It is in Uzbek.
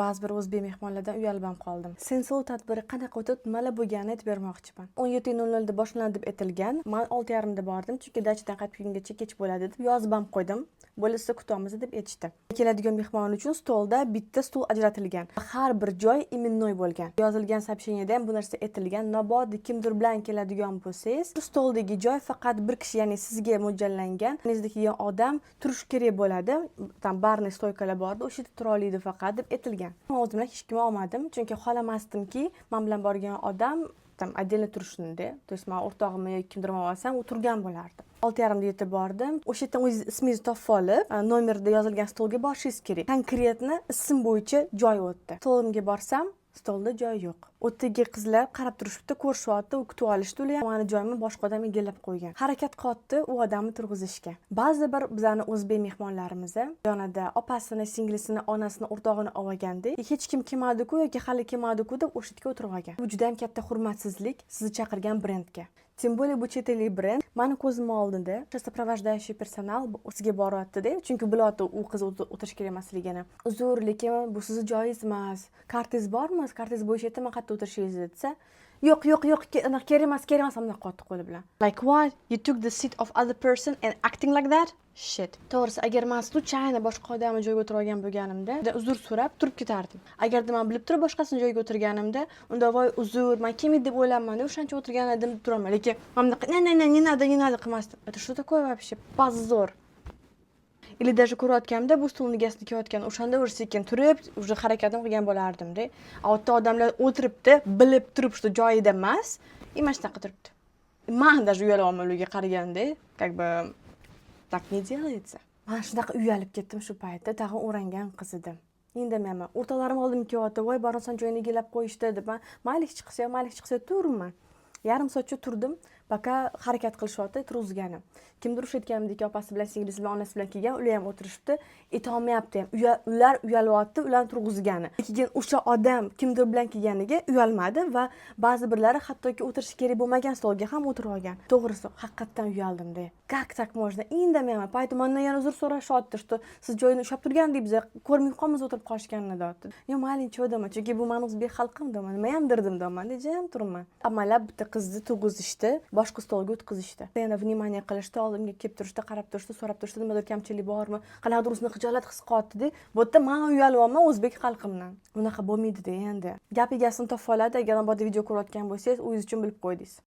Ba'zi bir o'zbek mehmonlardan uyalib ham qoldim. Sensol tadbiri qanaqa o'tib, nimalar bo'lganini aytib bermoqchiman. 17:00 da boshlanadi deb aytilgan. Men 6:30 da bordim, chunki dachadan qaytib kelgungacha kech bo'ladi deb yozib ham qo'ydim. Bo'lsa kutamiz deb aytishdi. Keladigan mehmon uchun stolda bitta stol ajratilgan. Har bir joy imennoy bo'lgan. Yozilgan сообщениеda ham bu narsa aytilgan. Nobodi kimdir bilan keladigan bo'lsangiz, stoldagi joy faqat bir kishi, ya'ni sizga mo'ljallangan. Sizda kelgan odam turish kerak bo'ladi. Tam barni stoykalar bordi, o'sha yerda tura oladi faqat deb aytilgan. Men o'zim bilan hech kimni olmadim, chunki xohlamasdimki, men bilan borgan odam tam отдельно turishni-da. То есть men o'rtog'imni yoki kimdir olsam, u turgan bo'lardi. 6:30 da yetib bordim. O'sha yerdan o'zingiz ismingizni topib olib, nomerda yozilgan stolga borishingiz kerak. Konkretni ism bo'yicha joy o'tdi. Stolimga borsam, stolda joy yo'q. O'tdagi qizlar qarab turishibdi, ko'rishyapti, u kutib olishdi. Ular ham meni joyimni boshqa odam egallab qo'ygan. Harakat qotdi u odamni turg'izishga. Ba'zi bir bizani o'zbek mehmonlarimiz yonida opasini, singlisini, onasini, o'rtog'ini olganda, hech kim kelmadi-ku yoki hali kelmadi-ku deb o'sha yerga o'tirib olgan. Bu juda ham katta hurmatsizlik sizni chaqirgan brendga. Тем более bu chet ellik brend. Meni ko'zim oldida soprovождающий personal o'ziga boryapti-da, chunki biladi u qiz o'tirish kerak emasligini. Uzr, lekin bu sizni joyingiz emas. Kartingiz bormi? Kartingiz bo'yicha aytaman, qayerda o'tirishingizni desa, yo'q, kerak emas, bunday qotdi qo'li bilan. Like what? You took the seat of other person and acting like that? Shit. To'g'risi, agar men случайно boshqa odamni joyiga o'tirib olgan bo'lganimda, uzr so'rab turib ketardim. Agarda men bilib turib boshqasini joyiga o'tirganimda, unda voy uzr, men kelmaydi deb o'ylayapman, o'shancha o'tirgan edim deb turaman. Lekin men не надо qilmasdim. Это что такое вообще? Позор. Или даже ko'rayotganimda bu stolning egasiga kelayotgan, o'shanda o'sha sekin turib, уже harakatim qilgan bo'lardim-da. A o'tda odamlar o'tiribdi, bilib turib, что joyida emas, mana shunaqa turibdi. Men даже uyalyapman ularga qaraganda, как бы так не делается. Men shunaqa uyalib ketdim shu paytda, tag'in o'rangan qiz edi. Indamayman. O'rtalarim oldimga kelyapti, voy borasan joyini egallab qo'yishdi deb. Mayli chiqsa turman. Yarim soatcha turdim, пока harakat qilishyapti, turg'izgani. Kimdir o'shayotganimdek opasi bilan, singlisi bilan, onasi bilan kelgan, ular ham o'tirishibdi, etolmayapti ham. Ular uyalyapti, ularni turg'izgani. Lekin o'sha odam kimdir bilan kelganiga uyalmadi va ba'zi birlari hattoki o'tirish kerak bo'lmagan stolga ham o'tirib olgan. To'g'risi, haqiqatan uyaldim-da. Как так можно? Indamayman. Paytim mendan yana uzr so'rashyapti, что siz joyini ushlab turgandek biz ko'rmay qolamiz o'tirib qolishganini deyapti. Yo, mayli, cho'daman, chunki bu meni o'zbek xalqim deyman. Nima ham dirdim deyman, jam turman. Amalab bitta qizni turg'izishdi, boshqa stolga o'tkazishdi. Yana vнимание qilishdi, oldimga kelib turishdi, qarab turishdi, so'rab turishdi, nimadir kamchilik bormi? Qanaqadir o'zini xijolat his qilyapti-da. Bu yerda men uyalyapman o'zbek xalqimdan. Bunaqa bo'lmaydi-da endi. Gap egasini topib oladi, agar bu video ko'rayotgan bo'lsangiz, o'zingiz uchun bilib qo'ydingiz.